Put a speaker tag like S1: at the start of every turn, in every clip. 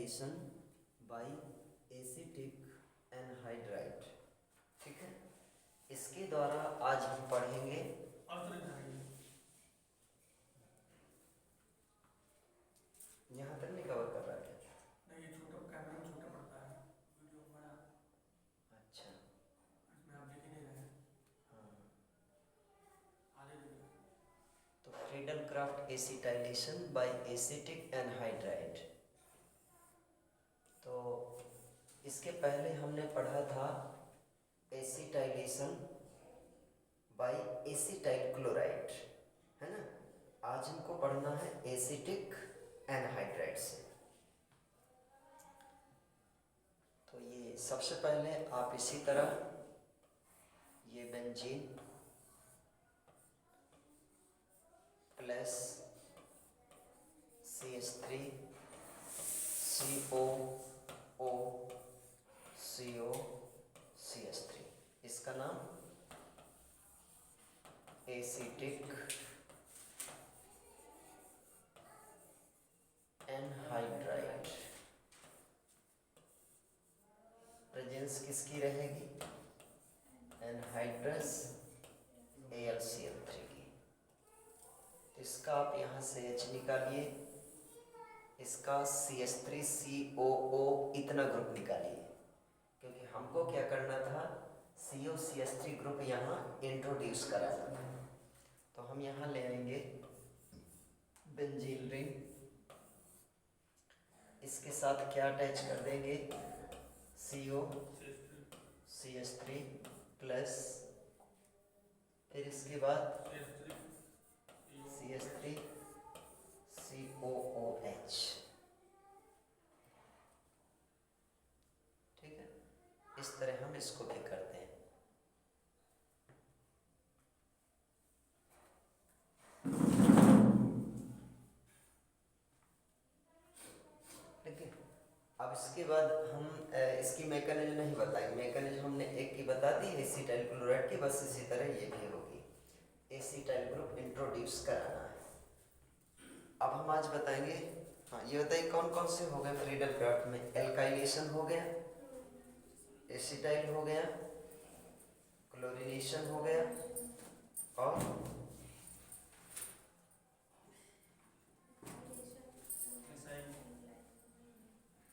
S1: Acetylation by acetic anhydride. ठीक है, इसके द्वारा आज हम पढ़ेंगे यहाँ तक नहीं कवर कर रहा है क्या?
S2: नहीं, ये छोटा कैमरा में छोटा पड़ता है, वीडियो बड़ा।
S1: अच्छा,
S2: इसमें आप देख ही नहीं रहे हैं,
S1: हाँ।
S2: आगे देखिए।
S1: तो Friedel craft acetylation by acetic anhydride. तो इसके पहले हमने पढ़ा था एसिटाइलेशन बाय एसिटाइल क्लोराइड, है ना। आज हमको पढ़ना है एसिटिक एनहाइड्राइड से। तो ये सबसे पहले आप इसी तरह ये benzene plus CH3 COO CO CH3, इसका नाम एसिटिक एनहाइड्राइड। प्रेजेंस किसकी रहेगी? एनहाइड्रस AlCl3 की। इसका आप यहाँ से H निकालिए, इसका CH3COO इतना ग्रुप निकालिए, क्योंकि हमको क्या करना था, COCH3 ग्रुप यहाँ इंट्रोड्यूस कराना था। तो हम यहाँ ले आएंगे बेंजीन रिंग, इसके साथ क्या अटैच कर देंगे? COCH3 प्लस, फिर इसके बाद CH3 COOH। ठीक है, इस तरह हम इसको भी करते हैं। ठीक है, अब इसके बाद हम इसकी मैकेनिज्म नहीं बताएंगे। मैकेनिज्म हमने एक की बता दी एसिटाइल क्लोराइड की, बस इसी तरह ये भी होगी। एसिटाइल ग्रुप इंट्रोड्यूस कराना है। अब हम आज बताएंगे, हाँ ये बताइए कौन कौन से हो गए फ्रीडल क्राफ्ट में? एल्काइलेशन हो गया, एसिटाइल हो गया, क्लोरीनेशन हो गया, और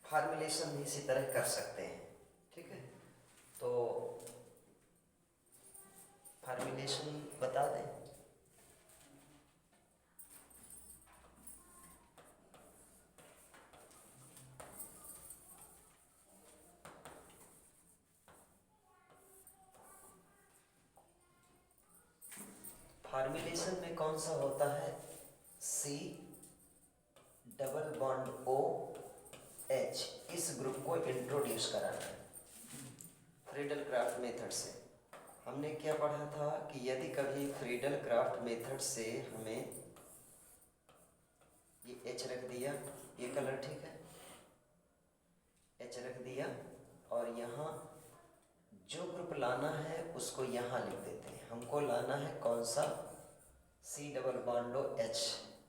S1: फार्मुलेशन भी इसी तरह कर सकते हैं। ठीक है, तो फार्मुलेशन बता दें। फार्मुलेशन में कौन सा होता है? C डबल बॉन्ड OH, इस ग्रुप को इंट्रोड्यूस कराना है फ्रीडल क्राफ्ट मेथड से। हमने क्या पढ़ा था कि यदि कभी फ्रीडल क्राफ्ट मेथड से हमें ये H रख दिया, ये कलर ठीक है, H रख दिया, और यहाँ जो ग्रुप लाना है उसको यहाँ लिख देते हैं। हमको लाना है कौन सा? C डबल बॉन्ड OH,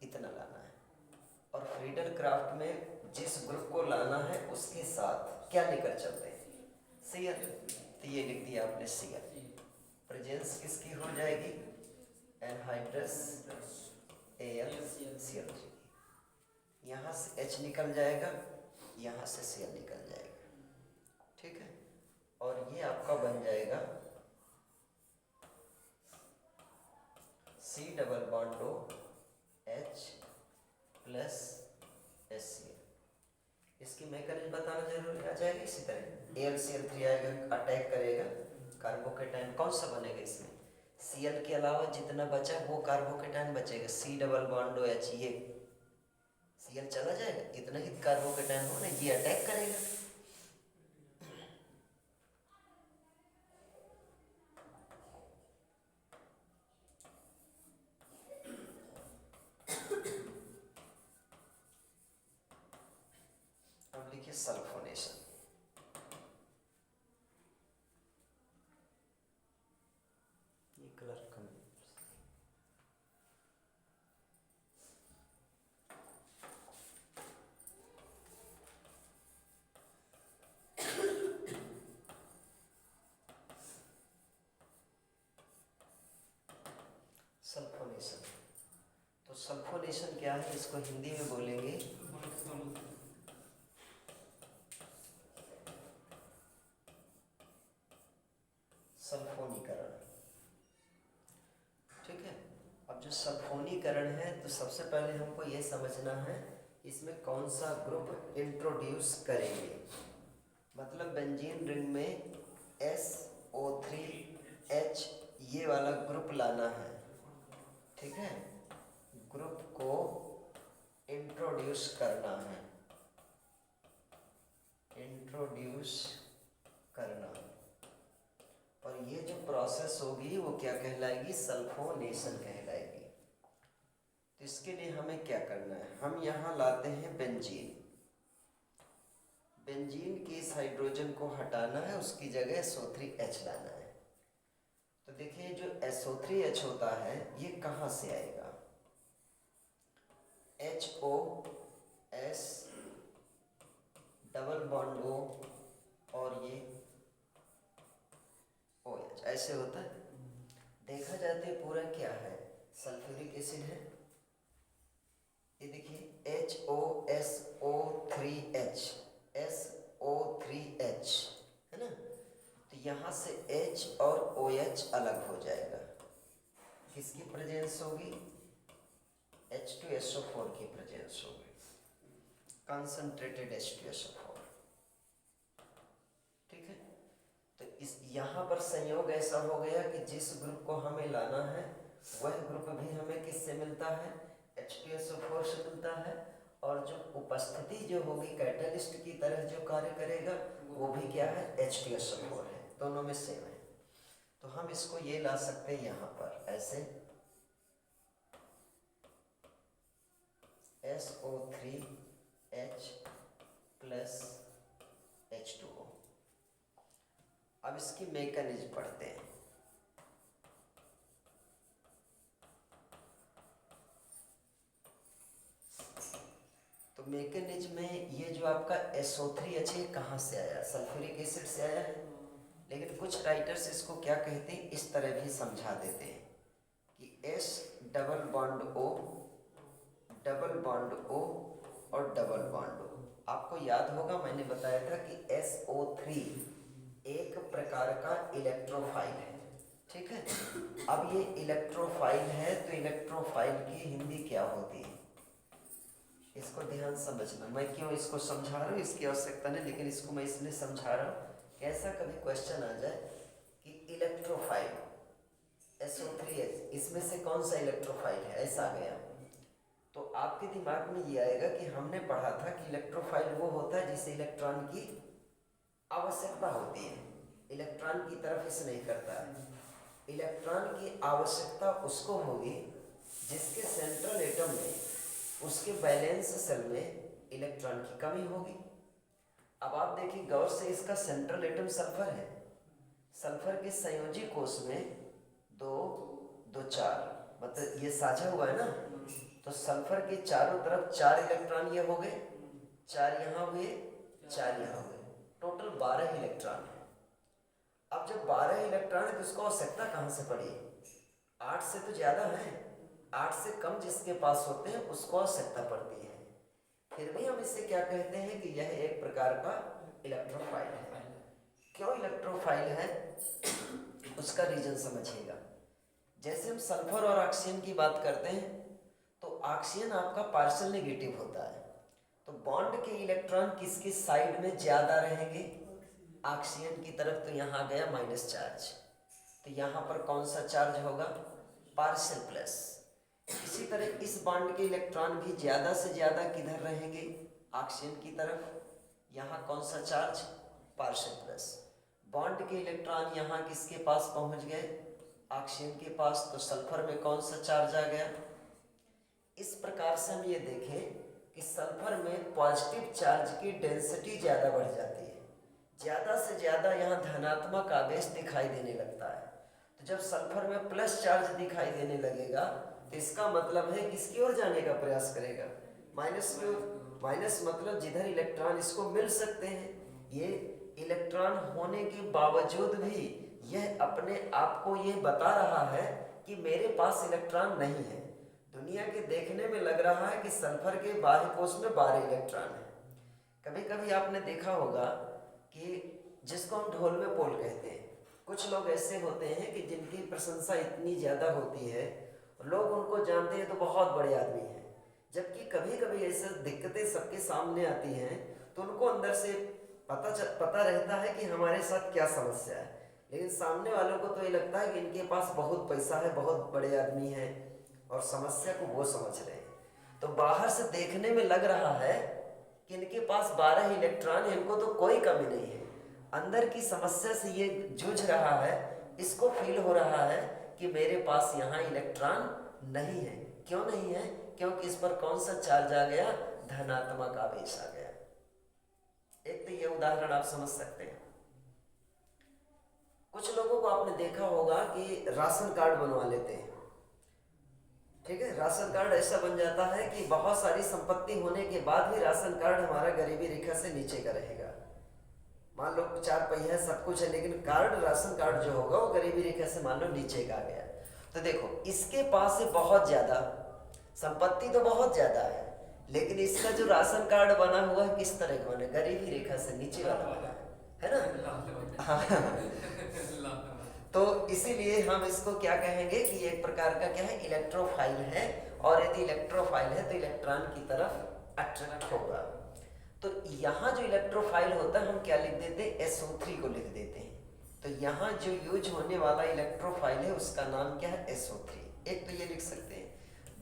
S1: इतना लाना है। और फ्रीडल क्राफ्ट में जिस ग्रुप को लाना है उसके साथ क्या लेकर चलते हैं? Cl। तो ये लिख दिया आपने Cl। प्रेजेंस किसकी हो जाएगी? Anhydrous AlCl3। यहाँ से H निकल जाएगा, यहाँ से Cl निकल जाएगा। ठीक है, और ये आपका बन जाएगा C double bond OH plus HCl। इसकी मैकेनिज्म बताना जरूरी आ जाएगा। इसी तरह AlCl3 आएगा, अटैक करेगा, कार्बोकेटाइन कौन सा बनेगा इसमें? Cl के अलावा जितना बचा वो कार्बोकेटाइन बचेगा। C डबल बॉन्ड OH, ये Cl चला जाएगा, इतना ही कार्बोकेटाइन हो ना, ये अटैक करेगा। अब लिखिए सल्फोनेशन। ये कलर कम है। तो सल्फोनेशन क्या है, इसको हिंदी में बोलेंगे सल्फोनीकरण। ठीक है, अब जो सल्फोनीकरण है तो सबसे पहले हमको ये समझना है इसमें कौन सा ग्रुप इंट्रोड्यूस करेंगे। मतलब बेंजीन रिंग में SO3H ये वाला ग्रुप लाना है। ठीक है, ग्रुप को इंट्रोड्यूस करना है, इंट्रोड्यूस करना। और ये जो प्रोसेस होगी वो क्या कहलाएगी, सल्फोनेशन कहलाएगी। तो इसके लिए हमें क्या करना है, हम यहाँ लाते हैं बेंजीन। बेंजीन के इस हाइड्रोजन को हटाना है, उसकी जगह SO3H लाना है। तो देखिए जो SO3H होता है ये कहाँ से आएगा, HOS डबल बॉन्ड O और ये OH ऐसे होता है। देखा जाता है पूरा क्या है, सल्फ्यूरिक एसिड है। ये देखिए HOSO3H SO3H है ना। तो यहाँ से H और OH अलग हो जाएगा, किसकी प्रेजेंस होगी, H2SO4 की प्रेजेंस होगी, कंसंट्रेटेड H2SO4। ठीक है, तो इस यहाँ पर संयोग ऐसा हो गया कि जिस ग्रुप को हमें लाना है वह ग्रुप भी हमें किससे मिलता है, H2SO4 से मिलता है। और जो उपस्थिति जो होगी कैटलिस्ट की तरह जो कार्य करेगा वो भी क्या है, H2SO4 है, दोनों में सेम है। तो हम इसको ये ला सकते हैं यहाँ पर ऐसे SO3H प्लस H2O। अब इसकी मैकेनिज्म पढ़ते हैं। तो मैकेनिज्म में ये जो आपका SO3H है कहाँ से आया, सल्फ्यूरिक एसिड से आया है। लेकिन कुछ राइटर्स इसको क्या कहते हैं, इस तरह भी समझा देते हैं कि S double bond O double bond O और डबल बॉन्ड O। आपको याद होगा मैंने बताया था कि SO3 एक प्रकार का इलेक्ट्रोफाइल है। ठीक है, अब ये इलेक्ट्रोफाइल है तो इलेक्ट्रोफाइल की हिंदी क्या होती है, इसको ध्यान समझना। मैं क्यों इसको समझा रहा हूँ, इसकी आवश्यकता नहीं, लेकिन इसको मैं इसलिए समझा रहा हूँ कि ऐसा कभी क्वेश्चन आ जाए कि इलेक्ट्रोफाइल SO3H इसमें से कौन सा इलेक्ट्रोफाइल है, ऐसा आ गया तो आपके दिमाग में ये आएगा कि हमने पढ़ा था कि इलेक्ट्रोफाइल वो होता है जिसे इलेक्ट्रॉन की आवश्यकता होती है, इलेक्ट्रॉन की तरफ इसे नहीं करता है। इलेक्ट्रॉन की आवश्यकता उसको होगी जिसके सेंट्रल एटम में, उसके बैलेंस सेल में इलेक्ट्रॉन की कमी होगी। अब आप देखिए गौर से, इसका सेंट्रल एटम सल्फर है, सल्फर के संयोजी कोष में 2 2 4 मतलब ये साझा हुआ है ना। तो सल्फर के चारों तरफ 4 इलेक्ट्रॉन ये हो गए, 4 यहाँ हुए, 4 यहाँ हुए, टोटल 12 इलेक्ट्रॉन है। अब जब 12 इलेक्ट्रॉन है तो उसको आवश्यकता कहाँ से पड़ी, 8 से तो ज़्यादा है, 8 से कम जिसके पास होते हैं उसको आवश्यकता पड़ती है। फिर भी हम इसे क्या कहते हैं कि यह एक प्रकार का इलेक्ट्रोफाइल है। क्यों इलेक्ट्रोफाइल है उसका रीजन समझिएगा। जैसे हम सल्फर और ऑक्सीजन की बात करते हैं तो ऑक्सीजन आपका पार्शियल नेगेटिव होता है, तो बॉन्ड के इलेक्ट्रॉन किसकी साइड में ज़्यादा रहेंगे, ऑक्सीजन की तरफ। तो यहाँ गया माइनस चार्ज, तो यहाँ पर कौन सा चार्ज होगा, पार्शियल प्लस। इसी तरह इस बॉन्ड के इलेक्ट्रॉन भी ज़्यादा से ज़्यादा किधर रहेंगे, ऑक्सीजन की तरफ। यहाँ कौन सा चार्ज, पार्शियल प्लस। बॉन्ड के इलेक्ट्रॉन यहाँ किसके पास पहुँच गए, ऑक्सीजन के पास, तो सल्फर में कौन सा चार्ज आ गया। इस प्रकार से हम ये देखें कि सल्फर में पॉजिटिव चार्ज की डेंसिटी ज़्यादा बढ़ जाती है, ज़्यादा से ज़्यादा यहाँ धनात्मक आवेश दिखाई देने लगता है। तो जब सल्फर में प्लस चार्ज दिखाई देने लगेगा तो इसका मतलब है किसकी ओर जाने का प्रयास करेगा, माइनस की ओर। माइनस मतलब जिधर इलेक्ट्रॉन इसको मिल सकते हैं। ये इलेक्ट्रॉन होने के बावजूद भी यह अपने आप को ये बता रहा है कि मेरे पास इलेक्ट्रॉन नहीं है। दुनिया के देखने में लग रहा है कि सल्फर के बाह्य कोश में 12 इलेक्ट्रॉन है। कभी कभी आपने देखा होगा कि जिसको हम ढोल में पोल कहते हैं, कुछ लोग ऐसे होते हैं कि जिनकी प्रशंसा इतनी ज़्यादा होती है, लोग उनको जानते हैं तो बहुत बड़े आदमी हैं, जबकि कभी कभी ऐसे दिक्कतें सबके सामने आती हैं तो उनको अंदर से पता रहता है कि हमारे साथ क्या समस्या है, लेकिन सामने वालों को तो ये लगता है कि इनके पास बहुत पैसा है, बहुत बड़े आदमी हैं और समस्या को वो समझ रहे हैं। तो बाहर से देखने में लग रहा है कि इनके पास 12 इलेक्ट्रॉन है, इनको तो कोई कमी नहीं है। अंदर की समस्या से ये जूझ रहा है, इसको फील हो रहा है कि मेरे पास यहाँ इलेक्ट्रॉन नहीं है। क्यों नहीं है? क्योंकि इस पर कौन सा चार्ज आ गया? धनात्मक आवेश आ गया। एक तो ये उदाहरण आप समझ सकते हैं। कुछ लोगों को आपने देखा होगा कि राशन कार्ड बनवा लेते हैं, ठीक है। राशन कार्ड ऐसा बन जाता है कि बहुत सारी संपत्ति होने के बाद भी राशन कार्ड हमारा गरीबी रेखा से नीचे का रहेगा। मान लो 4 पहिया सब कुछ है, लेकिन कार्ड, राशन कार्ड जो होगा वो गरीबी रेखा से मान लो नीचे का आ गया। तो देखो, इसके पास है बहुत ज्यादा संपत्ति, तो बहुत ज्यादा है, लेकिन इसका जो राशन कार्ड बना हुआ है किस तरह का बना? गरीबी रेखा से नीचे वाला बना है ना। हाँ। तो इसीलिए हम इसको क्या कहेंगे कि एक प्रकार का क्या है? इलेक्ट्रोफाइल है, और यदि इलेक्ट्रोफाइल है तो इलेक्ट्रॉन की तरफ अट्रैक्ट होगा। तो यहाँ जो इलेक्ट्रोफाइल होता है हम क्या लिख देते हैं? SO3 को लिख देते हैं। तो यहाँ जो यूज होने वाला इलेक्ट्रोफाइल है उसका नाम क्या है? SO3। एक तो ये लिख सकते हैं।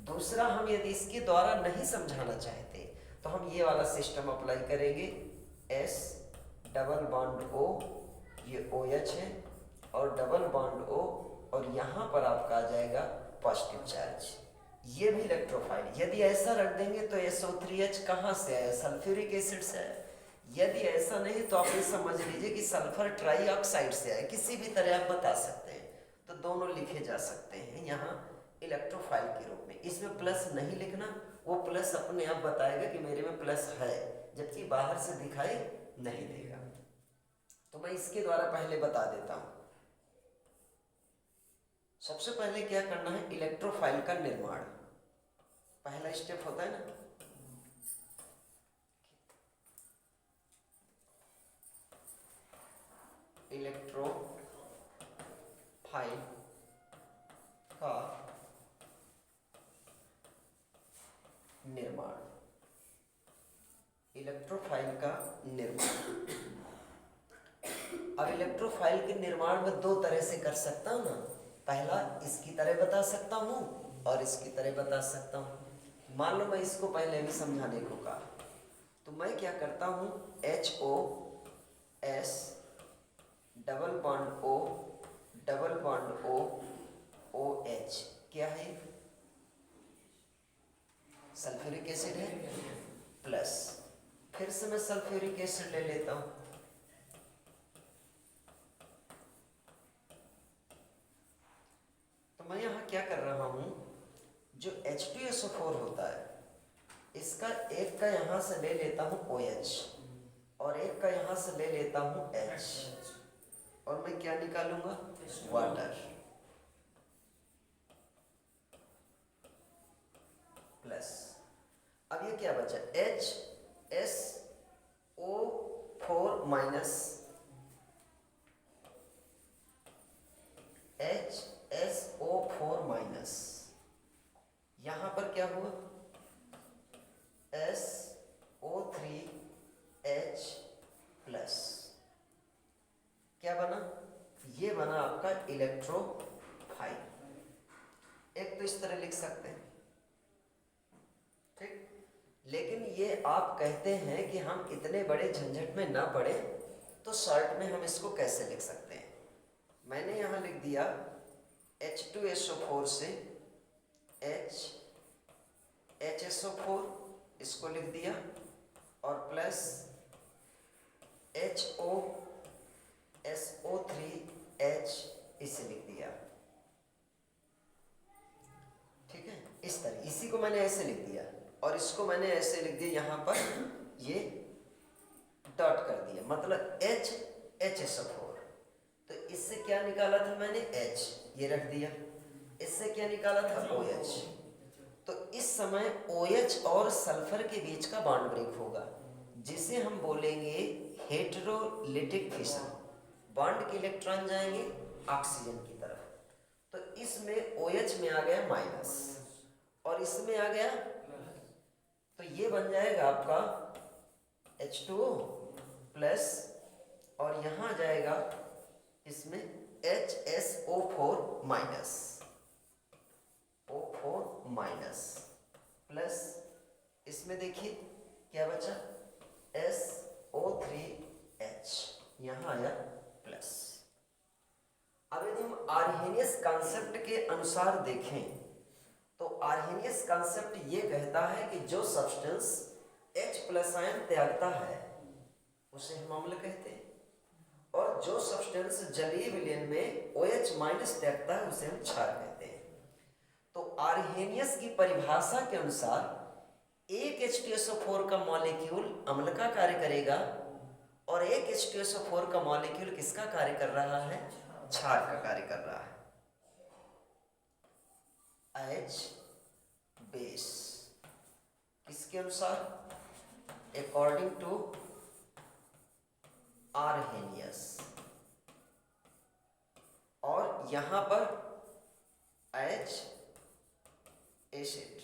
S1: दूसरा, हम यदि इसके द्वारा नहीं समझाना चाहते तो हम ये वाला सिस्टम अप्लाई करेंगे। S डबल बॉन्ड O, ये OH है, और डबल बॉन्ड O, और यहाँ पर आपका आ जाएगा पॉजिटिव चार्ज। ये भी इलेक्ट्रोफाइल। यदि ऐसा रख देंगे तो SO3H कहाँ से आया? सल्फ्यूरिक एसिड से आया। यदि ऐसा नहीं तो आप ये समझ लीजिए कि सल्फर ट्राइऑक्साइड से आया। किसी भी तरह आप बता सकते हैं, तो दोनों लिखे जा सकते हैं यहाँ इलेक्ट्रोफाइल के रूप में। इसमें प्लस नहीं लिखना, वो प्लस अपने आप बताएगा कि मेरे में प्लस है, जबकि बाहर से दिखाई नहीं देगा। तो मैं इसके द्वारा पहले बता देता हूँ। सबसे पहले क्या करना है? इलेक्ट्रोफाइल का निर्माण, पहला स्टेप होता है ना। इलेक्ट्रोफाइल का निर्माण, इलेक्ट्रोफाइल का निर्माण। अब इलेक्ट्रोफाइल के निर्माण में 2 तरह से कर सकता हूँ ना। पहला, इसकी तरह बता सकता हूँ और इसकी तरह बता सकता हूँ। मान लो मैं इसको पहले भी समझाने को कहा, तो मैं क्या करता हूँ? HOS double bond O double bond O OH क्या है? सल्फ्यूरिक एसिड है, प्लस फिर से मैं सल्फ्यूरिक एसिड ले लेता हूँ। तो मैं यहाँ क्या कर रहा हूँ? जो H2SO4 होता है, इसका एक का यहाँ से ले लेता हूँ OH और एक का यहाँ से ले लेता हूँ H, और मैं क्या निकालूंगा? वाटर। प्लस अब ये क्या बचा? HSO4 माइनस HSO4 माइनस, यहां पर क्या हुआ? SO3H plus. क्या बना? ये बना आपका इलेक्ट्रोफाइल। एक तो इस तरह लिख सकते हैं, ठीक। लेकिन ये आप कहते हैं कि हम इतने बड़े झंझट में ना पड़े, तो शॉर्ट में हम इसको कैसे लिख सकते हैं? मैंने यहाँ लिख दिया H2SO4 से HSO4, इसको लिख दिया, और प्लस HOSO3H इसे लिख दिया, ठीक है। इस तरह, इसी को मैंने ऐसे लिख दिया और इसको मैंने ऐसे लिख दिया, यहाँ पर ये डॉट कर दिया, मतलब HSO4। तो इससे क्या निकाला था मैंने? H, ये रख दिया। इससे क्या निकाला था? OH। तो इस समय OH और सल्फर के बीच का बॉन्ड ब्रेक होगा, जिसे हम बोलेंगे हेटेरोलिटिक फिशन। बॉन्ड के इलेक्ट्रॉन जाएंगे ऑक्सीजन की तरफ, तो इसमें OH में आ गया माइनस और इसमें आ गया, तो ये बन जाएगा आपका H2O प्लस, और यहाँ जाएगा इसमें HSO4 minus, O4 minus plus, इसमें देखिए क्या बचा SO3H, यहाँ आया प्लस। अब यदि हम आर्हेनियस कॉन्सेप्ट के अनुसार देखें तो आर्हेनियस कॉन्सेप्ट ये कहता है कि जो सब्सटेंस H+ आयन त्यागता है उसे हम अम्ल कहते हैं, और जो सब्सटेंस जलीय विलयन में OH- त्यागता है उसे हम क्षार कहते हैं। तो आर्हेनियस की परिभाषा के अनुसार एक H2SO4 का मॉलिक्यूल अम्ल का कार्य करेगा और एक H2SO4 का मॉलिक्यूल किसका कार्य कर रहा है, क्षार का कार्य कर रहा है। H बेस किसके अनुसार, अकॉर्डिंग टू आर्हेनियस, और यहां पर H acid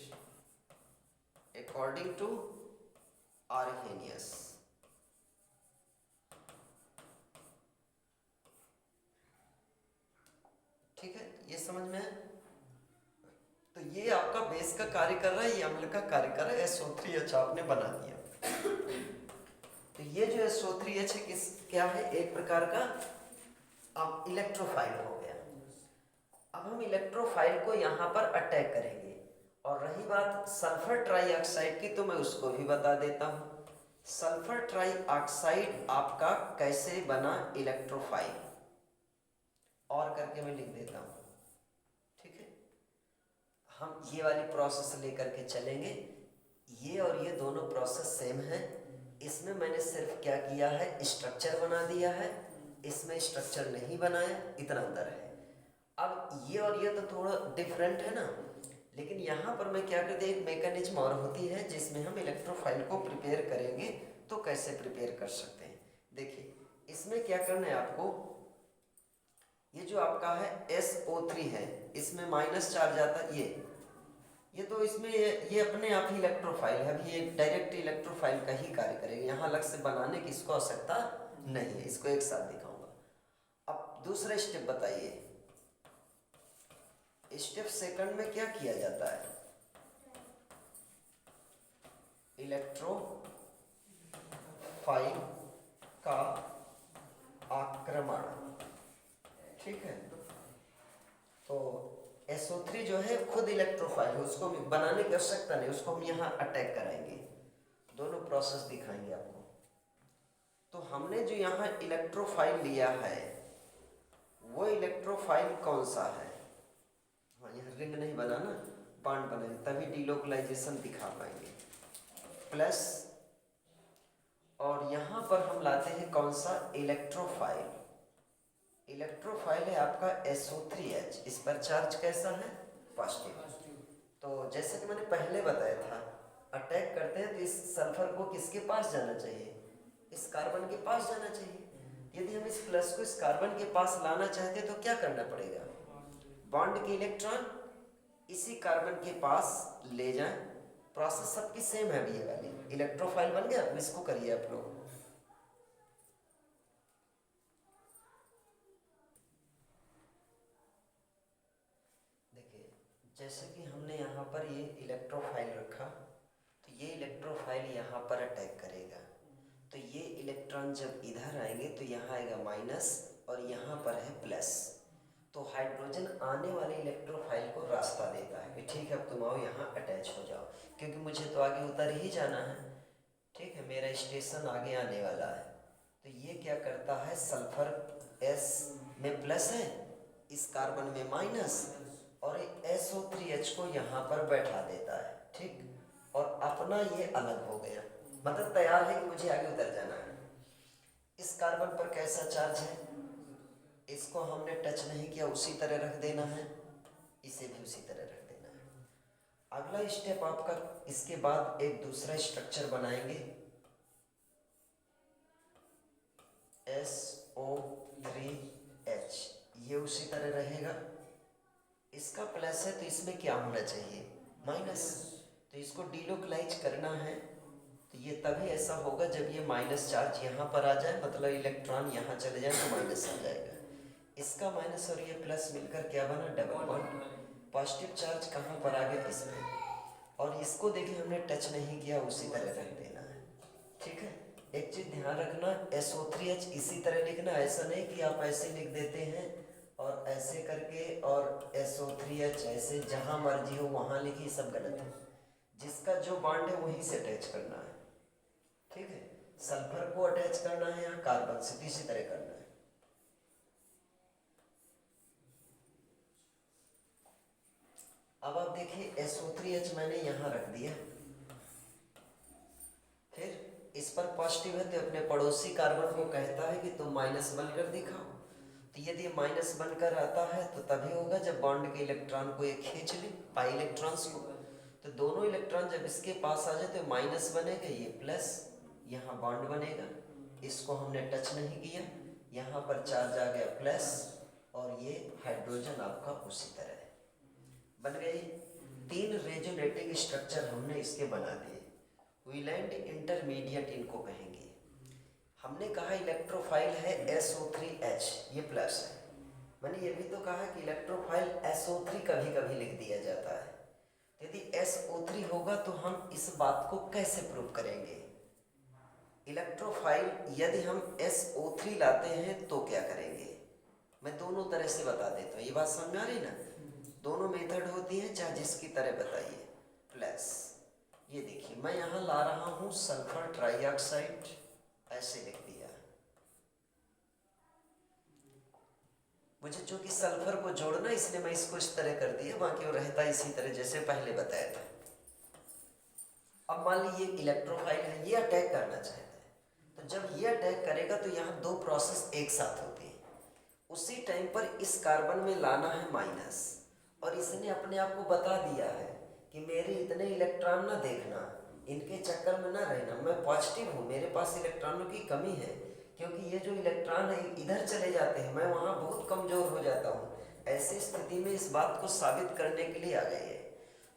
S1: according to Arrhenius. ठीक है, ये समझ में है। तो ये आपका बेस का कार्य कर रहा है, ये अम्ल का कार्य कर रहा है, SO3H आपने बना दिया। तो ये जो SO3H है किस क्या है, एक प्रकार का अब इलेक्ट्रोफाइल हो गया। अब हम इलेक्ट्रोफाइल को यहाँ पर अटैक करेंगे, और रही बात सल्फर ट्राइऑक्साइड की तो मैं उसको भी बता देता हूँ। सल्फर ट्राइऑक्साइड आपका कैसे बना इलेक्ट्रोफाइल, और करके मैं लिख देता हूँ, ठीक है। हम ये वाली प्रोसेस लेकर के चलेंगे, ये और ये दोनों प्रोसेस सेम है। इसमें मैंने सिर्फ क्या किया है, स्ट्रक्चर बना दिया है, इसमें स्ट्रक्चर नहीं बनाया, इतना अंदर है। अब ये और ये तो थोड़ा डिफरेंट है ना, लेकिन यहाँ पर मैं क्या करते, एक मैकेनिज्म और होती है जिसमें हम इलेक्ट्रोफाइल को प्रिपेयर करेंगे। तो कैसे प्रिपेयर कर सकते हैं, देखिए इसमें क्या करना है आपको, ये जो आपका है SO3 है, इसमें माइनस चार्ज आता है, ये तो इसमें ये अपने आप ही इलेक्ट्रोफाइल है, अभी ये डायरेक्ट इलेक्ट्रोफाइल का ही कार्य करेगा, यहाँ अलग से बनाने की इसको आवश्यकता नहीं है, इसको एक साथ दिखाऊंगा। अब दूसरा स्टेप बताइए, स्टेप सेकंड में क्या किया जाता है, इलेक्ट्रोफाइल का आक्रमण, ठीक है। तो SO3 जो है खुद इलेक्ट्रोफाइल है, उसको बनाने की आवश्यकता नहीं, उसको हम यहाँ अटैक कराएंगे, दोनों प्रोसेस दिखाएंगे आपको। तो हमने जो यहाँ इलेक्ट्रोफाइल लिया है वो इलेक्ट्रोफाइल कौन सा है, हाँ यहाँ रिंग नहीं बना ना, बॉन्ड बनेंगे तभी डिलोकलाइजेशन दिखा पाएंगे, प्लस, और यहाँ पर हम लाते हैं कौन सा इलेक्ट्रोफाइल, इलेक्ट्रोफाइल है आपका SO3H, इस पर चार्ज कैसा है, पॉजिटिव। तो जैसे कि मैंने पहले बताया था, अटैक करते हैं तो इस सल्फर को किसके पास जाना चाहिए, इस कार्बन के पास जाना चाहिए। यदि हम इस प्लस को इस कार्बन के पास लाना चाहते हैं तो क्या करना पड़ेगा, बॉन्ड के इलेक्ट्रॉन इसी कार्बन के पास ले जाएं। प्रोसेस सबकी सेम है, ये वाली इलेक्ट्रोफाइल बन गया। अब इसको करिए आप लोग, देखिए जैसे कि हमने यहाँ पर ये इलेक्ट्रोफाइल रखा, तो ये इलेक्ट्रोफाइल यहाँ पर अटैक करेगा, तो ये इलेक्ट्रॉन जब इधर आएंगे तो यहाँ आएगा माइनस और यहाँ पर है प्लस, तो हाइड्रोजन आने वाले इलेक्ट्रोफाइल को रास्ता देता है कि ठीक है अब तुम आओ यहाँ अटैच हो जाओ, क्योंकि मुझे तो आगे उतर ही जाना है, ठीक है, मेरा स्टेशन आगे आने वाला है। तो ये क्या करता है, सल्फर S में प्लस है, इस कार्बन में माइनस, और SO3H को यहाँ पर बैठा देता है, ठीक, और अपना ये अलग हो गया, मतलब तैयार है कि मुझे आगे उतर जाना है। इस कार्बन पर कैसा चार्ज है, इसको हमने टच नहीं किया, उसी तरह रख देना है, इसे भी उसी तरह रख देना है। अगला अगला स्टेप आपका, इसके बाद एक दूसरा स्ट्रक्चर बनाएंगे SO3H। ये उसी तरह रहेगा, इसका प्लस है तो इसमें क्या होना चाहिए, माइनस। तो इसको डिलोकलाइज करना है, तो ये तभी ऐसा होगा जब ये माइनस चार्ज यहाँ पर आ जाए, मतलब इलेक्ट्रॉन यहाँ चले जाए तो माइनस आ जाएगा। इसका माइनस और ये प्लस मिलकर क्या बना, डबल बॉन्ड। पॉजिटिव चार्ज कहाँ पर आ गया, इसमें। और इसको देखिए हमने टच नहीं किया, उसी तरह रख देना है, ठीक है। एक चीज़ ध्यान रखना, SO3H इसी तरह लिखना, ऐसा नहीं कि आप ऐसे लिख देते हैं और ऐसे करके और SO3H ऐसे जहाँ मर्जी हो वहाँ लिखिए, सब गलत है। जिसका जो बॉन्ड है वहीं से अटैच करना है, ठीक है। सल्फर को अटैच करना है यहाँ कार्बन से, तो इसी तरह करना है। अब आप देखिए SO3H मैंने यहाँ रख दिया, फिर इस पर पॉजिटिव है तो अपने पड़ोसी कार्बन को कहता है कि तुम माइनस बनकर दिखाओ। तो यदि माइनस बनकर आता है तो तभी होगा जब बॉन्ड के इलेक्ट्रॉन को एक खींच ले, पाई इलेक्ट्रॉन्स को। तो दोनों इलेक्ट्रॉन जब इसके पास आ जाए तो माइनस बनेगा, ये प्लस, यहाँ बॉन्ड बनेगा। इसको हमने टच नहीं किया, यहाँ पर चार्ज आ गया प्लस, और ये हाइड्रोजन आपका उसी तरह है, बन गई। 3 रेजोनेटिंग स्ट्रक्चर हमने इसके बना दिए। वेलेंट इंटरमीडिएट इनको कहेंगे। हमने कहा इलेक्ट्रोफाइल है SO3H, ये प्लस है। मैंने ये भी तो कहा कि इलेक्ट्रोफाइल SO3 कभी कभी लिख दिया जाता है। यदि SO3 होगा तो हम इस बात को कैसे प्रूव करेंगे, इलेक्ट्रोफाइल यदि हम SO3 लाते हैं तो क्या करेंगे। मैं दोनों तरह से बता देता हूँ, ये बात समझ में आ रही ना। दोनों मेथड होती है, चाहे जिसकी तरह बताइए। प्लस ये देखिए मैं यहाँ ला रहा हूँ सल्फर ट्राइऑक्साइड, ऐसे लिख दिया। मुझे चूंकि सल्फर को जोड़ना इसलिए मैं इसको इस तरह कर दिया, बाकी वो रहता इसी तरह जैसे पहले बताया था। अब मान लीजिए इलेक्ट्रोफाइल है, ये अटैक करना चाहता है, तो जब ये अटैक करेगा तो यहाँ 2 प्रोसेस एक साथ होती है। उसी टाइम पर इस कार्बन में लाना है माइनस, और इसने अपने आप को बता दिया है कि मेरे इतने इलेक्ट्रॉन ना देखना, इनके चक्कर में ना रहना, मैं पॉजिटिव हूँ, मेरे पास इलेक्ट्रॉनों की कमी है, क्योंकि ये जो इलेक्ट्रॉन है इधर चले जाते हैं, मैं वहाँ बहुत कमज़ोर हो जाता हूँ। ऐसी स्थिति में इस बात को साबित करने के लिए आ गए हैं।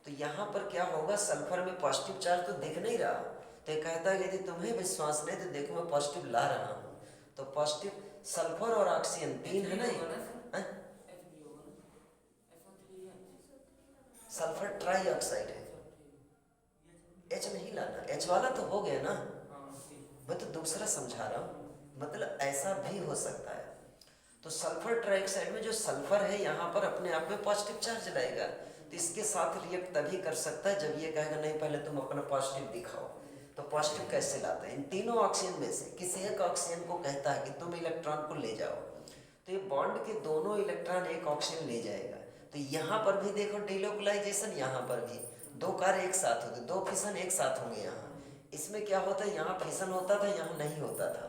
S1: तो यहाँ पर क्या होगा, सल्फर में पॉजिटिव चार्ज तो दिख नहीं रहा, तो ये कहता है यदि तुम्हें विश्वास नहीं तो देखो मैं पॉजिटिव ला रहा हूँ। तो पॉजिटिव सल्फर और ऑक्सीजन 3 है ना, सल्फर ट्राइऑक्साइड है, H नहीं लाना, H वाला तो हो गया ना, मैं तो दूसरा समझा रहा हूँ, मतलब ऐसा भी हो सकता है। तो सल्फर ट्राइऑक्साइड में जो सल्फर है यहाँ पर अपने आप में पॉजिटिव चार्ज लाएगा, तो इसके साथ रिएक्ट तभी कर सकता है जब ये कहेगा नहीं पहले तुम अपना पॉजिटिव दिखाओ। तो पॉजिटिव कैसे लाता है, इन तीनों ऑक्सीजन में से किसी एक ऑक्सीजन को कहता है कि तुम इलेक्ट्रॉन को ले जाओ, तो ये बॉन्ड के दोनों इलेक्ट्रॉन एक ऑक्सीजन ले जाएगा। तो यहाँ पर भी देखो डिलोकलाइजेशन, यहाँ पर भी 2 कार्य एक साथ होते, 2 फिशन एक साथ होंगे। यहाँ इसमें क्या होता है, यहाँ फिशन होता था, यहाँ नहीं होता था।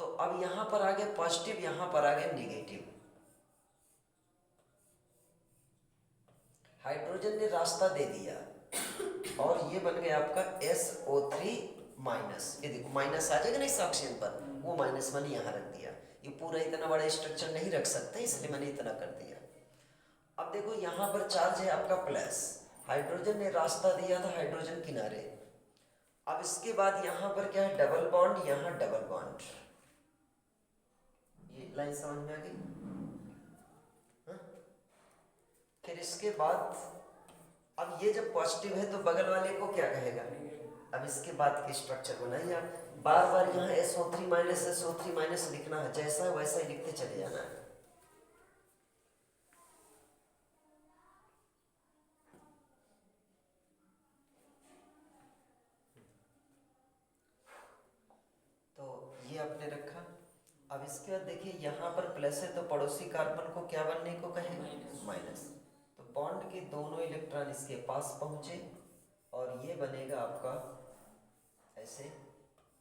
S1: तो अब यहाँ पर आ गया पॉजिटिव, यहाँ पर आ गया निगेटिव। हाइड्रोजन ने रास्ता दे दिया और ये बन गया आपका SO3 माइनस। ये देखो माइनस आ जाएगा ना इस ऑक्सीजन पर, वो माइनस मैंने यहाँ रख दिया। ये पूरा इतना बड़ा स्ट्रक्चर नहीं रख सकते, इसलिए मैंने इतना कर दिया। अब देखो यहाँ पर चार्ज है आपका प्लस, हाइड्रोजन ने रास्ता दिया था हाइड्रोजन किनारे। अब इसके बाद यहाँ पर क्या है, डबल बॉन्ड, यहाँ डबल बॉन्ड। ये लाइन समझ में आ गई? फिर इसके बाद अब ये जब पॉजिटिव है तो बगल वाले को क्या कहेगा। अब इसके बाद की स्ट्रक्चर बनाइए आप, बार बार यहाँ SO3 माइनस लिखना है, जैसा है वैसा ही लिखते चले जाना है। तो ये आपने रखा। अब इसके बाद देखिए यहाँ पर प्लस है तो पड़ोसी कार्बन को क्या बनने को कहेंगे, माइनस। तो बॉन्ड के दोनों इलेक्ट्रॉन इसके पास पहुँचे और ये बनेगा आपका ऐसे,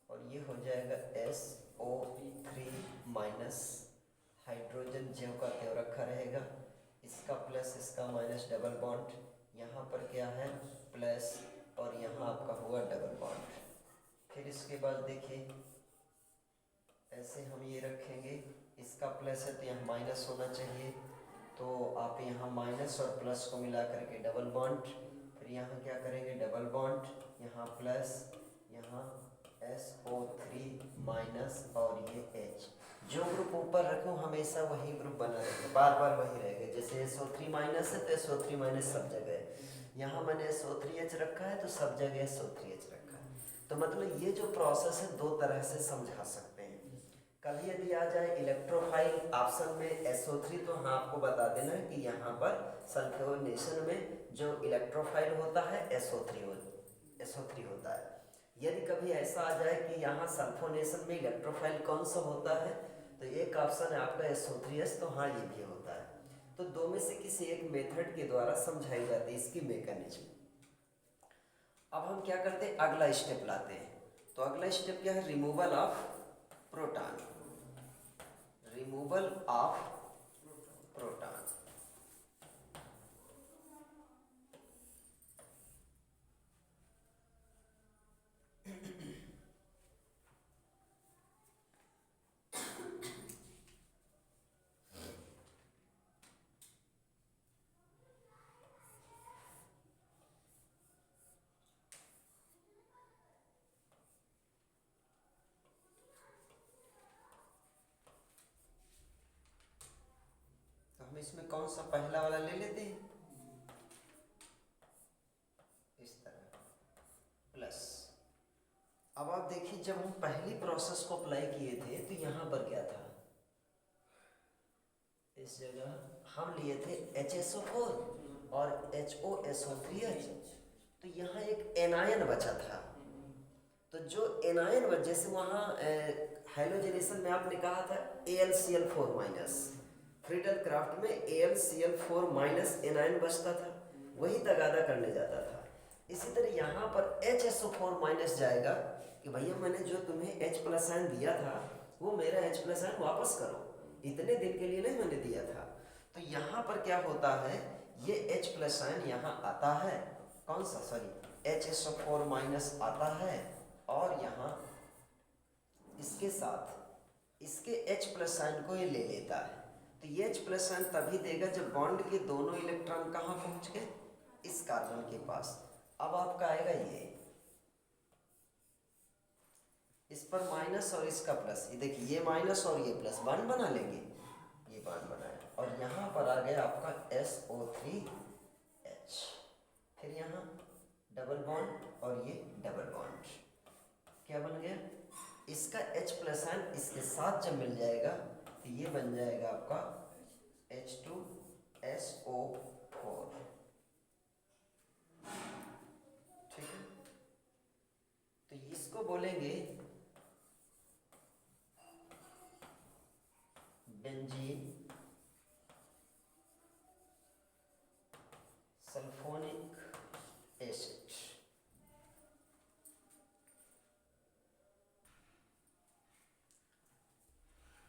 S1: और ये हो जाएगा SO3 माइनस। हाइड्रोजन ज्यों का त्यों रखा रहेगा, इसका प्लस इसका माइनस, डबल बॉन्ड। यहाँ पर क्या है आपका हुआ डबल बॉन्ड। फिर इसके बाद देखिए ऐसे हम ये रखेंगे, इसका प्लस है तो यहाँ माइनस होना चाहिए, तो आप यहाँ माइनस और प्लस को मिला करके डबल बॉन्ड, फिर यहाँ क्या करेंगे डबल बॉन्ड, यहाँ प्लस, यहाँ SO3 माइनस और ये H। जो ग्रुप ऊपर रखूँ हमेशा वही ग्रुप बना रहेगा, बार बार वही रहेगा। जैसे SO3 माइनस है तो SO3 माइनस सब जगह है, यहाँ मैंने SO3H रखा है तो सब जगह SO3H रखा है। तो मतलब ये जो प्रोसेस है दो तरह से समझा सकते हैं। कभी यदि आ जाए इलेक्ट्रोफाइल ऑप्शन में SO3 तो हाँ आपको बता देना है कि यहाँ पर सल्फोनेशन में जो इलेक्ट्रोफाइल होता है SO3 होता है। यदि कभी ऐसा आ जाए कि यहाँ सल्फोनेशन में इलेक्ट्रोफाइल कौन सा होता है तो एक ऑप्शन है आपका SO3H, तो हाँ ये भी होता है। तो दो में से किसी एक मेथड के द्वारा समझाई जाती है इसकी मैकेनिज्म। अब हम क्या करते हैं, अगला स्टेप लाते हैं। तो अगला स्टेप क्या है, removal of proton, removal of proton. तो हम इसमें कौन सा पहला वाला ले लेते हैं, इस तरह प्लस। अब आप देखिए जब हम पहली प्रोसेस को अप्लाई किए थे तो यहाँ पर क्या था, इस जगह हम लिए थे HSO4 और HOSO3H, तो यहाँ एक एनायन बचा था। तो जो एनायन जैसे वहाँ हाइलोजेनेशन में आपने कहा था AlCl4 माइनस, फ्रीडल क्राफ्ट में AlCl4 माइनस एनायन बचता था, वही तगादा करने जाता था। इसी तरह यहाँ पर HSO4 माइनस जाएगा कि भैया मैंने जो तुम्हें H प्लस आयन दिया था वो मेरा H प्लस आयन वापस करो, इतने दिन के लिए नहीं मैंने दिया था। तो यहाँ पर क्या होता है, ये H प्लस आयन यहाँ आता है, कौन सा, सॉरी HSO4 माइनस आता है, और यहाँ इसके साथ इसके H प्लस आयन को ये ले लेता है। तो ये H प्लस आयन तभी देगा जब बॉन्ड के दोनों इलेक्ट्रॉन कहाँ पहुँच गए, इस कार्बन के पास। अब आपका आएगा ये, इस पर माइनस और इसका प्लस, ये देखिए ये माइनस और ये प्लस, बॉन्ड बना लेंगे, ये बॉन्ड बनाया, और यहाँ पर आ गया आपका SO3H, फिर यहाँ डबल बॉन्ड और ये डबल बॉन्ड, क्या बन गया, इसका H प्लस आयन इसके साथ जब मिल जाएगा तो ये बन जाएगा आपका H2SO4, ठीक है। तो इसको बोलेंगे बेंजीन सल्फोनिक एसिड।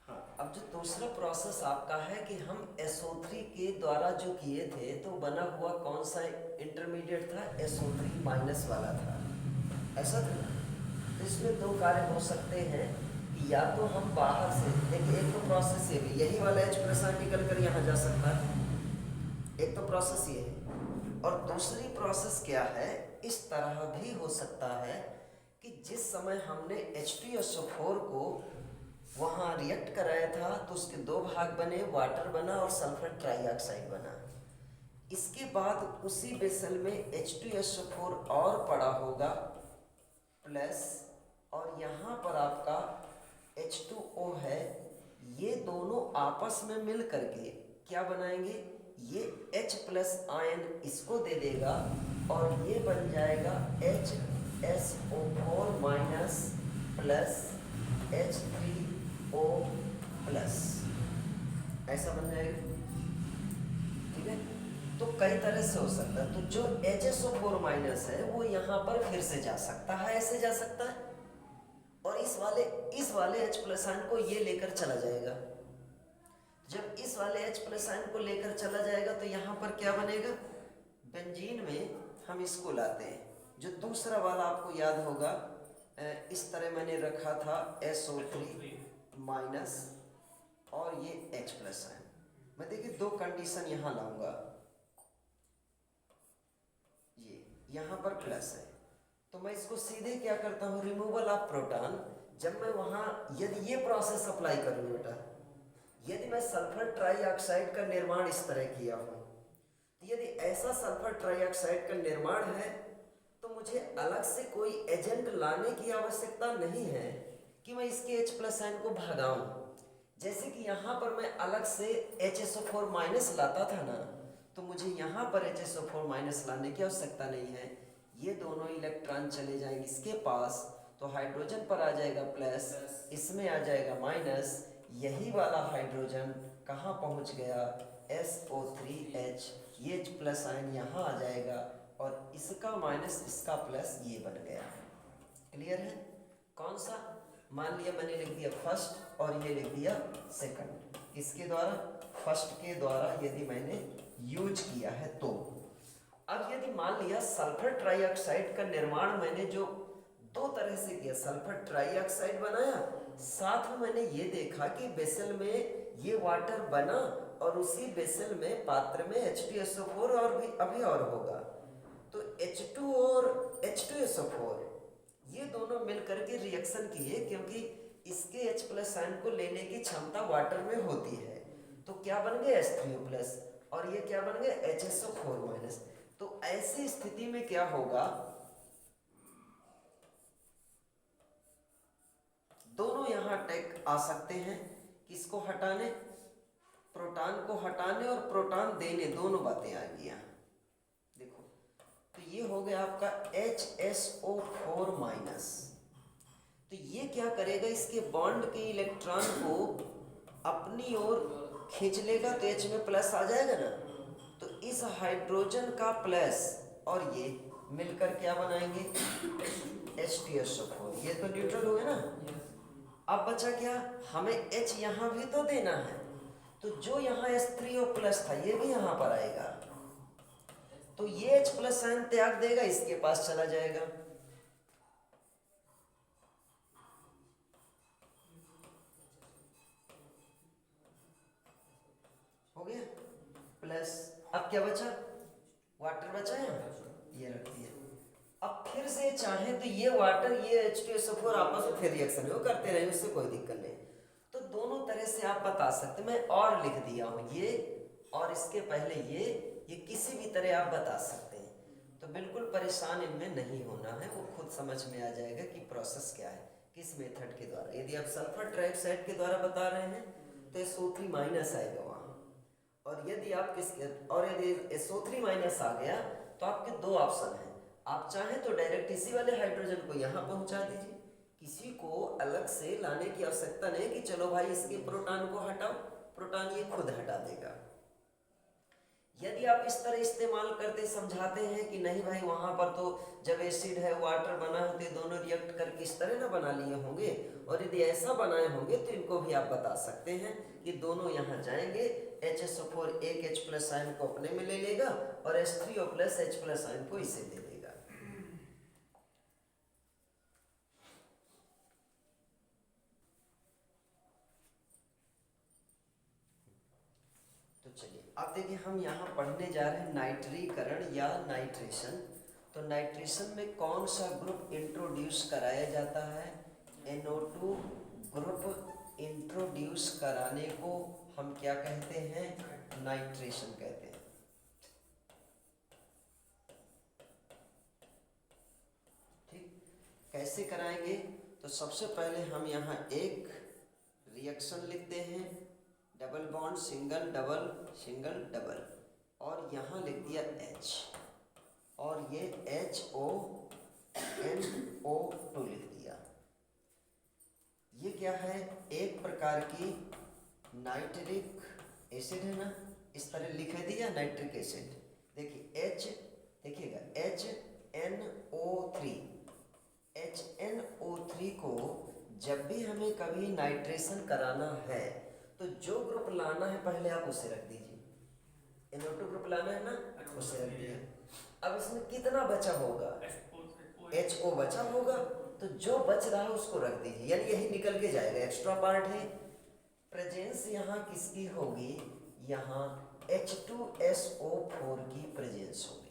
S1: हाँ, अब जो दूसरा प्रोसेस आपका है कि हम SO3 के द्वारा जो किए थे तो बना हुआ कौन सा इंटरमीडिएट था, SO3 माइनस वाला था, ऐसा था ना। तो इसमें दो कार्य हो सकते हैं कि या तो हम बाहर से देखिए, एक तो प्रोसेस ये भी, यही वाला H प्लस निकल कर यहाँ जा सकता है, एक तो प्रोसेस ये है, और दूसरी प्रोसेस क्या है, इस तरह भी हो सकता है कि जिस समय हमने H2SO4 को वहाँ रिएक्ट कराया था तो उसके दो भाग बने, वाटर बना और सल्फर ट्राइऑक्साइड बना। इसके बाद उसी बेसल में H2SO4 और पड़ा होगा प्लस, और यहाँ पर आपका H2O है, ये दोनों आपस में मिल करके क्या बनाएंगे, ये H प्लस आयन इसको दे देगा और ये बन जाएगा HSO4 minus plus H3O plus, ऐसा बन जाएगा, ठीक है। तो कई तरह से हो सकता है। तो जो HSO4 माइनस है वो यहाँ पर फिर से जा सकता है, ऐसे जा सकता है, और इस वाले H प्लस आयन को ये लेकर चला जाएगा। जब इस वाले H प्लस आयन को लेकर चला जाएगा तो यहाँ पर क्या बनेगा, बेंजीन में हम इसको लाते हैं, जो दूसरा वाला आपको याद होगा, इस तरह मैंने रखा था SO3 माइनस और ये H प्लस है। मैं देखिए दो कंडीशन यहाँ लाऊंगा, ये यहाँ पर प्लस है तो मैं इसको सीधे क्या करता हूँ, रिमूवल ऑफ प्रोटॉन। जब मैं वहाँ यदि ये प्रोसेस अप्लाई करूँ बेटा, यदि मैं सल्फर ट्राइऑक्साइड का निर्माण इस तरह किया हूँ, तो यदि ऐसा सल्फर ट्राइऑक्साइड का निर्माण है तो मुझे अलग से कोई एजेंट लाने की आवश्यकता नहीं है कि मैं इसके H प्लस आयन को भगाऊं। जैसे कि यहाँ पर मैं अलग से HSO4 माइनस लाता था ना, तो मुझे यहाँ पर HSO4 माइनस लाने की आवश्यकता नहीं है। ये दोनों इलेक्ट्रॉन चले जाएंगे इसके पास, तो हाइड्रोजन पर आ जाएगा प्लस, इसमें आ जाएगा माइनस। यही वाला हाइड्रोजन कहाँ पहुँच गया, SO3H, ये प्लस आयन यहाँ आ जाएगा और इसका माइनस इसका प्लस ये बन गया। क्लियर है? कौन सा? मान लिया मैंने लिख दिया फर्स्ट और ये लिख दिया सेकंड। किसके द्वारा? फर्स्ट के द्वारा यदि मैंने यूज किया है तो। अब यदि मान लिया सल्फर ट्राइऑक्साइड का निर्माण मैंने जो दो तरह से किया, सल्फर ट्राइऑक्साइड बनाया, साथ में मैंने ये देखा कि बेसल में ये वाटर बना और उसी बेसल में पात्र में H2SO4 और भी अभी और होगा, तो H2 और H2SO4 ये दोनों मिलकर के रिएक्शन किए, क्योंकि इसके H प्लस आयन को लेने की क्षमता वाटर में होती है, तो क्या बन गया H3O प्लस और ये क्या बन गया HSO4 माइनस। तो ऐसी स्थिति में क्या होगा, दोनों यहाँ अटैक आ सकते हैं, किसको हटाने, प्रोटॉन को हटाने और प्रोटॉन देने, दोनों बातें आ गई यहाँ। देखो तो ये हो गया आपका HSO4 माइनस। तो ये क्या करेगा, इसके बॉन्ड के इलेक्ट्रॉन को अपनी ओर खींच लेगा, तो H में प्लस आ जाएगा ना, तो इस हाइड्रोजन का प्लस और ये मिलकर क्या बनाएंगे H2SO4, ये तो न्यूट्रल हुए ना। अब बचा क्या, हमें H यहाँ भी तो देना है, तो जो यहाँ H3O प्लस था ये भी यहाँ पर आएगा, तो ये H प्लस आयन त्याग देगा, इसके पास चला जाएगा। हो गया प्लस। अब क्या बचा, वाटर बचा है, ये रख दिया। अब फिर से चाहे तो ये वाटर ये H2SO4 आपस में फिर रिएक्शन वो करते रहे, उससे कोई दिक्कत नहीं। तो दोनों तरह से आप बता सकते, मैं और लिख दिया हूँ ये और इसके पहले ये किसी भी तरह आप बता सकते हैं, तो बिल्कुल परेशान इनमें नहीं होना है, वो खुद समझ में आ जाएगा कि प्रोसेस क्या है, किस मेथड के द्वारा। यदि आप सल्फर ट्राइऑक्साइड के द्वारा बता रहे हैं तो SO3 माइनस आएगा वहाँ, और यदि आप यदि SO3 माइनस आ गया तो आपके दो ऑप्शन हैं, आप चाहें तो डायरेक्ट इसी वाले हाइड्रोजन को यहाँ पहुँचा दीजिए, किसी को अलग से लाने की आवश्यकता नहीं कि चलो भाई इसके प्रोटॉन को हटाओ, प्रोटॉन ये खुद हटा देगा। यदि आप इस तरह इस्तेमाल करते समझाते हैं कि नहीं भाई वहाँ पर तो जब एसिड है वाटर बना है तो दोनों रिएक्ट करके इस तरह ना बना लिए होंगे, और यदि ऐसा बनाए होंगे तो इनको भी आप बता सकते हैं कि दोनों यहाँ जाएंगे, HSO4 एक H प्लस आयन को अपने में ले लेगा और H3O plus H plus ion को इसे दे देगा। तो चलिए अब देखिए हम यहाँ पढ़ने जा रहे हैं नाइट्रीकरण या नाइट्रेशन। तो नाइट्रेशन में कौन सा ग्रुप इंट्रोड्यूस कराया जाता है, NO2 ग्रुप इंट्रोड्यूस कराने को हम क्या कहते हैं, नाइट्रेशन कहते हैं। ठीक, कैसे कराएंगे, तो सबसे पहले हम यहाँ एक रिएक्शन लिखते हैं, double bond single double single double, और यहाँ लिख दिया H और ये HONO2 लिख दिया। ये क्या है, एक प्रकार की नाइट्रिक एसिड है ना, इस तरह लिख दिया नाइट्रिक एसिड। देखिए H, देखिएगा HNO3, HNO3 को जब भी हमें कभी नाइट्रेशन कराना है तो जो ग्रुप लाना है पहले आप उसे रख दीजिए, NO2 ग्रुप लाना है ना, उसे रख दिया। अब इसमें कितना बचा होगा, HO बचा होगा, तो जो बच रहा है उसको रख दीजिए, यानी यही निकल के जाएगा, एक्स्ट्रा पार्ट है। प्रेजेंस यहाँ किसकी होगी, यहाँ H2SO4 की प्रेजेंस होगी।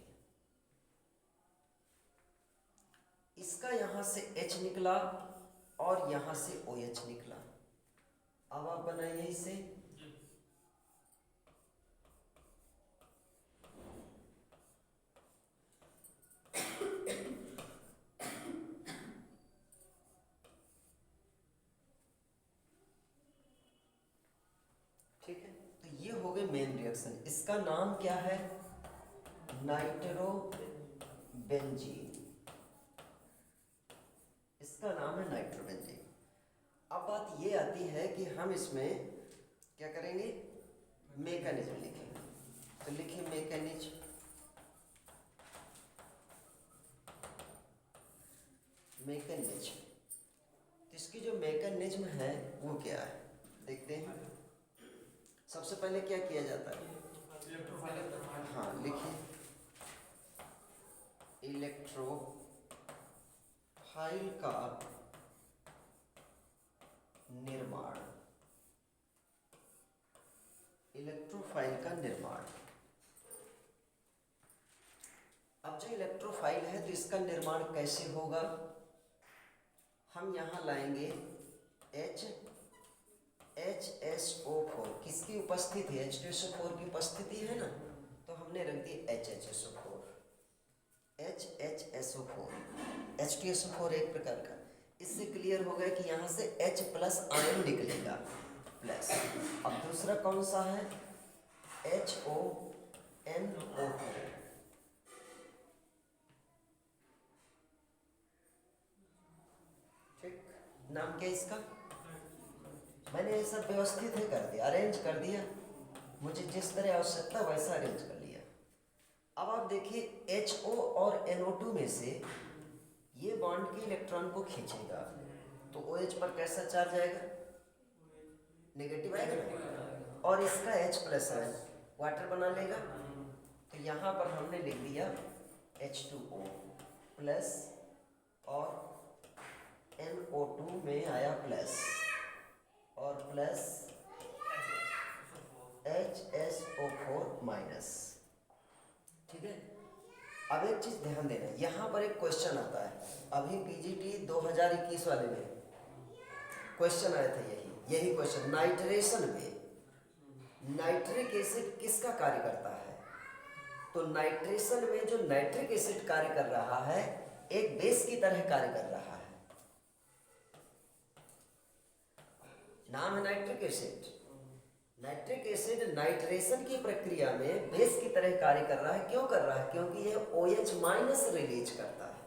S1: इसका यहाँ से H निकला और यहाँ से OH निकला। अब आप बनाइए इसे। ठीक है, तो ये हो गए मेन रिएक्शन। इसका नाम क्या है, नाइट्रोबेंजीन। इसका नाम है नाइट्रोबेंजीन। अब बात ये आती है कि हम इसमें क्या करेंगे, मैकेनिज्म लिखेंगे। तो लिखिए मैकेनिज्म। मैकेनिज्म, तो इसकी जो मैकेनिज्म है वो क्या है, देखते हैं। सबसे पहले क्या किया जाता है, हाँ लिखिए, इलेक्ट्रोफाइल का निर्माण। इलेक्ट्रोफाइल का निर्माण। अब जो इलेक्ट्रोफाइल है तो इसका निर्माण कैसे होगा, हम यहाँ लाएंगे HSO4, किसकी उपस्थिति है, H2SO4 की उपस्थिति है ना, तो हमने रख दी HHSO4। H2SO4 एक प्रकार का। इससे क्लियर हो गया कि यहाँ से H प्लस आयन निकलेगा प्लस। अब दूसरा कौन सा है, HONO4। ठीक, नाम क्या इसका, मैंने ये सब व्यवस्थित है कर दिया, अरेंज कर दिया, मुझे जिस तरह आवश्यकता वैसा अरेंज कर लिया। अब आप देखिए HO और NO2 में से ये बॉन्ड के इलेक्ट्रॉन को खींचेगा, तो OH पर कैसा चार्ज आएगा, नेगेटिव आएगा ना, और इसका H प्लस है, वाटर बना लेगा। तो यहाँ पर हमने लिख दिया H2O प्लस और NO2 में आया प्लस और प्लस HSO4 माइनस। ठीक है, अब एक चीज ध्यान देना, यहाँ पर एक क्वेश्चन आता है, अभी PGT 2021 वाले में क्वेश्चन आया था, यही क्वेश्चन, नाइट्रेशन में नाइट्रिक एसिड किसका कार्य करता है। तो नाइट्रेशन में जो नाइट्रिक एसिड कार्य कर रहा है एक बेस की तरह कार्य कर रहा है, नाम है nitric acid. Nitric acid nitration की प्रक्रिया में बेस की तरह कार्य कर रहा है। क्यों कर रहा है, क्योंकि यह OH माइनस रिलीज करता है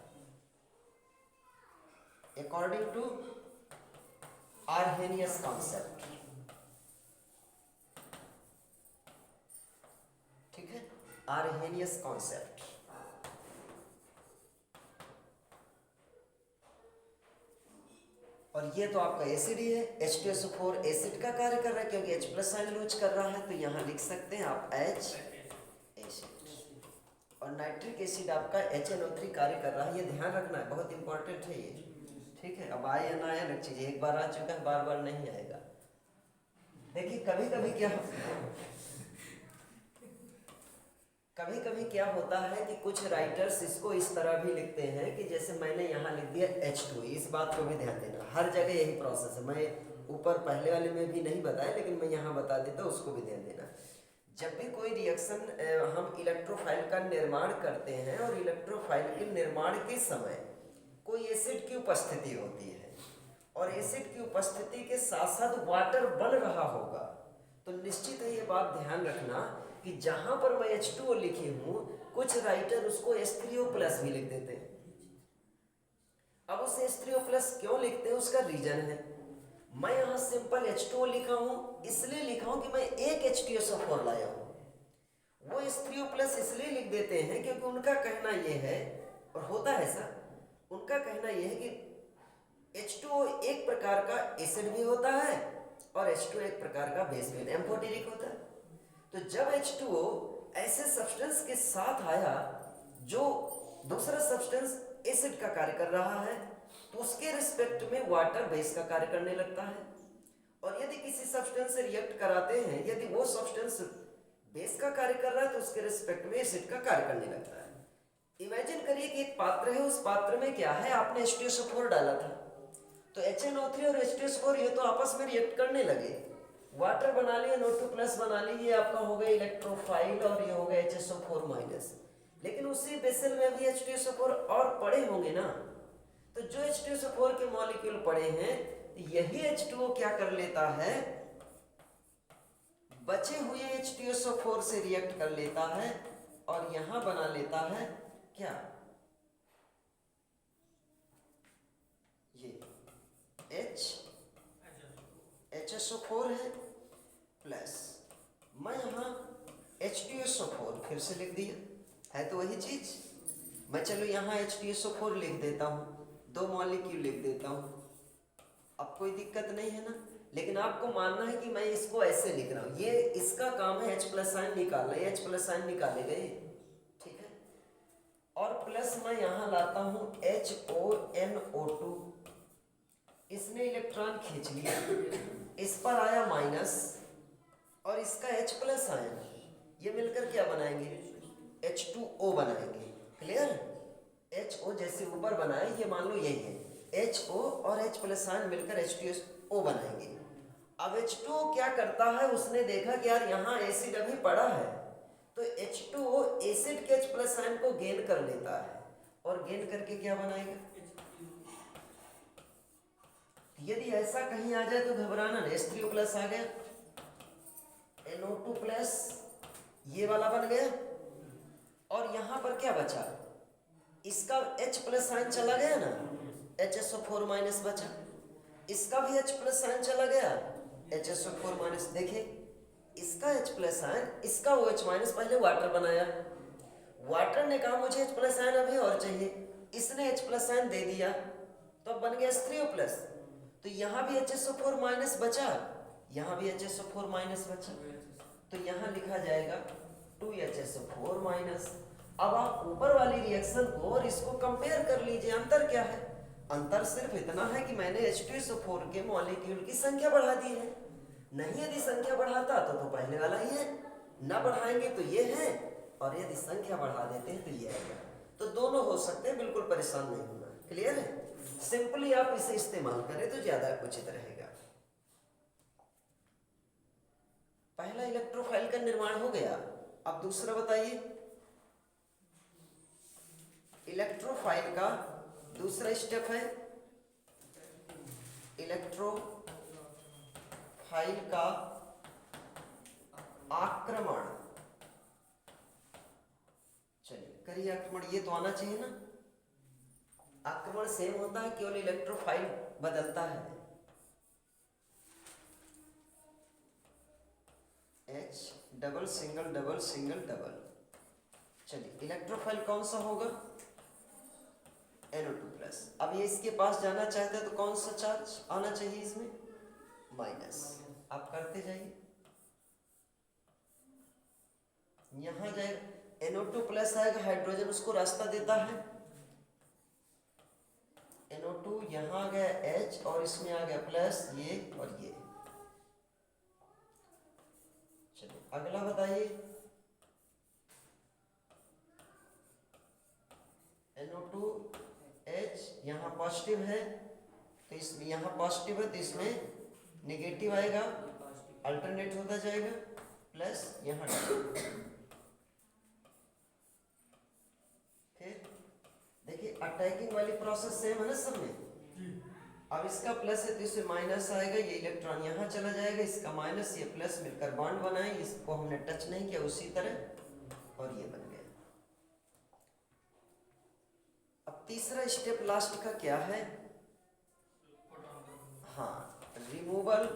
S1: अकॉर्डिंग टू आर्हेनियस कॉन्सेप्ट। ठीक है, आर्हेनियस कॉन्सेप्ट। और ये तो आपका एसिड ही है, H2SO4 एसिड का कार्य कर रहा है क्योंकि H प्लस आयन लूज कर रहा है, तो यहाँ लिख सकते हैं आप H एसिड। और नाइट्रिक एसिड आपका HNO3 कार्य कर रहा है, ये ध्यान रखना है, बहुत इंपॉर्टेंट है ये। ठीक है, अब आया ना आया अलग चीज, एक बार आ चुका है बार बार नहीं आएगा। देखिए कभी कभी क्या होता है कि कुछ राइटर्स इसको इस तरह भी लिखते हैं कि जैसे मैंने यहाँ लिख दिया H2। इस बात को भी ध्यान देना, हर जगह यही प्रोसेस है, मैं ऊपर पहले वाले में भी नहीं बताया लेकिन मैं यहाँ बता देता हूँ, उसको भी ध्यान देना। जब भी कोई रिएक्शन हम इलेक्ट्रोफाइल का निर्माण करते हैं और इलेक्ट्रोफाइल के निर्माण के समय कोई एसिड की उपस्थिति होती है और एसिड की उपस्थिति के साथ साथ वाटर बन रहा होगा, तो निश्चित है ये बात ध्यान रखना कि जहां पर मैं H2O लिखी हूं कुछ राइटर उसको H3O प्लस भी लिख देते हैं। अब उस H3O प्लस क्यों लिखते हैं उसका रीजन है, मैं यहाँ सिंपल H2O लिखा हूं इसलिए लिखा हूं कि मैं एक H2SO4 लाया हूं। वो H3O प्लस इसलिए लिख देते हैं क्योंकि उनका कहना यह है, और होता है ऐसा, उनका कहना यह है कि H2O एक प्रकार का एसिड भी होता है और H2O एक प्रकार का बेस भी, एम्फोटेरिक होता है। तो जब H2O ऐसे सब्सटेंस के साथ आया जो दूसरा सब्सटेंस एसिड का कार्य कर रहा है तो उसके रिस्पेक्ट में वाटर बेस का कार्य करने लगता है। और यदि किसी सब्सटेंस से रिएक्ट कराते हैं, यदि वो सब्सटेंस बेस का कार्य कर रहा है तो उसके रिस्पेक्ट में एसिड का कार्य करने लगता है। इमेजिन करिए कि एक पात्र है, उस पात्र में क्या है, आपने H2SO4 डाला था तो HNO3 और H2SO4 ये तो आपस में रिएक्ट करने लगे, वाटर बना लिए, NO2 प्लस बना ली, ये आपका हो गया इलेक्ट्रोफाइल और ये हो गया HSO4 माइनस। लेकिन उसी बेसल में भी H2SO4 और पड़े होंगे ना, तो जो H2SO4 के मॉलिक्यूल पड़े हैं यही H2O क्या कर लेता है, बचे हुए H2SO4 से रिएक्ट कर लेता है और यहां बना लेता है क्या, ये HSO4 है प्लस मैं यहां H2SO4 फिर से लिख दिया, है तो वही चीज। मैं चलो यहां H2SO4 लिख देता हूं, 2 मॉलिक्यूल लिख देता हूं, अब कोई दिक्कत नहीं है ना। लेकिन आपको मानना है कि मैं इसको ऐसे लिख रहा हूं, ये इसका काम है H+ आयन निकालना, ये H+ निकाले गए, ठीक है। और प्लस मैं यहां लाता हूं HONO2, इसने इलेक्ट्रॉन खींच लिया, इस पर आया माइनस और इसका H+ आयन, ये मिलकर क्या बनाएंगे, H2O बनाएंगे। क्लियर, HO जैसे ऊपर बनाए, ये मान लो यही है, HO और H+ आयन मिलकर H2O बनाएंगे। अब H2O क्या करता है, उसने देखा कि यार यहाँ एसिड अभी पड़ा है तो H2O एसिड के H+ आयन को गेन कर लेता है और गेन करके क्या बनाएगा। यदि ऐसा कहीं आ जाए तो घबराना नहीं, H3O+ आ गया, NO2+, ये वाला बन गया और यहां पर क्या बचा, इसका H+ आयन चला गया ना, HSO4 माइनस बचा, इसका भी H+ आयन चला गया, HSO4 माइनस। देखिए इसका H+ आयन, इसका OH माइनस, पहले वाटर बनाया, वाटर ने कहा मुझे H+ आयन अभी और चाहिए, इसने H+ आयन दे दिया तो अब बन गया H3O+। तो यहाँ भी HSO4 माइनस बचा, यहाँ भी HSO4 माइनस बचा, तो यहाँ लिखा जाएगा 2HSO4 माइनस। अब आप ऊपर वाली रिएक्शन को और इसको कंपेयर कर लीजिए, अंतर क्या है, अंतर सिर्फ इतना है कि मैंने H2SO4 के मॉलिक्यूल की संख्या बढ़ा दी है। नहीं यदि संख्या बढ़ाता तो पहले वाला ही है, ना बढ़ाएंगे तो ये है, और यदि संख्या बढ़ा देते हैं तो ये आएगा। तो दोनों हो सकते हैं, बिल्कुल परेशान नहीं होना। क्लियर है, सिंपली आप इसे इस्तेमाल करें तो ज्यादा उचित रहेगा। पहला इलेक्ट्रोफाइल का निर्माण हो गया, अब दूसरा बताइए। इलेक्ट्रोफाइल का दूसरा स्टेप है इलेक्ट्रोफाइल का आक्रमण। चलिए करिए आक्रमण, ये तो आना चाहिए ना, आक्रमण सेम होता है, केवल इलेक्ट्रोफाइल बदलता है। H double single double single double. चलिए इलेक्ट्रोफाइल कौन सा होगा, NO2+। अब ये इसके पास जाना चाहता है तो कौन सा चार्ज आना चाहिए इसमें, माइनस। आप करते जाइए, यहां जाएगा NO2+ आएगा, हाइड्रोजन उसको रास्ता देता है, NO2 यहां आ गया H और इसमें आ गया प्लस ये और ये। चलिए अगला बताइए, NO2H यहाँ पॉजिटिव है तो इसमें, यहाँ पॉजिटिव है तो इसमें नेगेटिव आएगा, अल्टरनेट होता जाएगा, प्लस यहाँ फिर देखिए अटैकिंग वाली प्रोसेस सेम है ना सब में। अब इसका प्लस है तो इसमें माइनस आएगा, ये इलेक्ट्रॉन यहाँ चला जाएगा, इसका माइनस ये प्लस मिलकर बॉन्ड बनाए, इसको हमने टच नहीं किया उसी तरह और ये बन गया। अब तीसरा स्टेप लास्ट का क्या है, हाँ, रिमूवल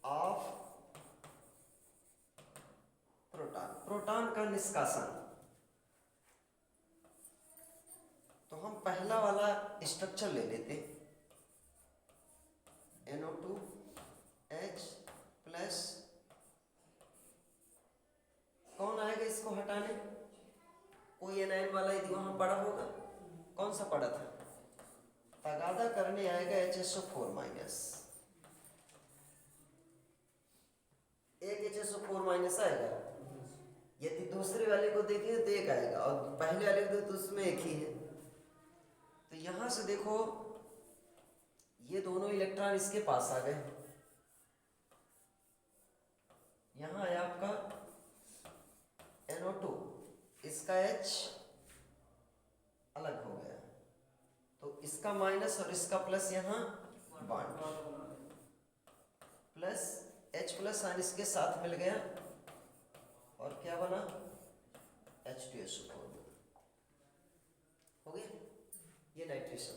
S1: ऑफ प्रोटॉन, प्रोटॉन का निष्कासन। तो हम पहला वाला स्ट्रक्चर ले लेते, NO2H प्लस, कौन आएगा इसको हटाने, कोई एनायन वाला यदि वहां पड़ा होगा, कौन सा पड़ा था, तगादा करने आएगा HSO4 माइनस, एक HSO4 माइनस आएगा। यदि दूसरे वाले को देखें तो एक आएगा और पहले वाले को तो उसमें एक ही है। तो यहां से देखो ये दोनों इलेक्ट्रॉन इसके पास आ गए, यहां है आपका NO2, इसका H अलग हो गया, तो इसका माइनस और इसका प्लस यहां bond, plus H plus ion इसके साथ मिल गया और क्या बना, H2SO4 हो गया, ये नाइट्रेशन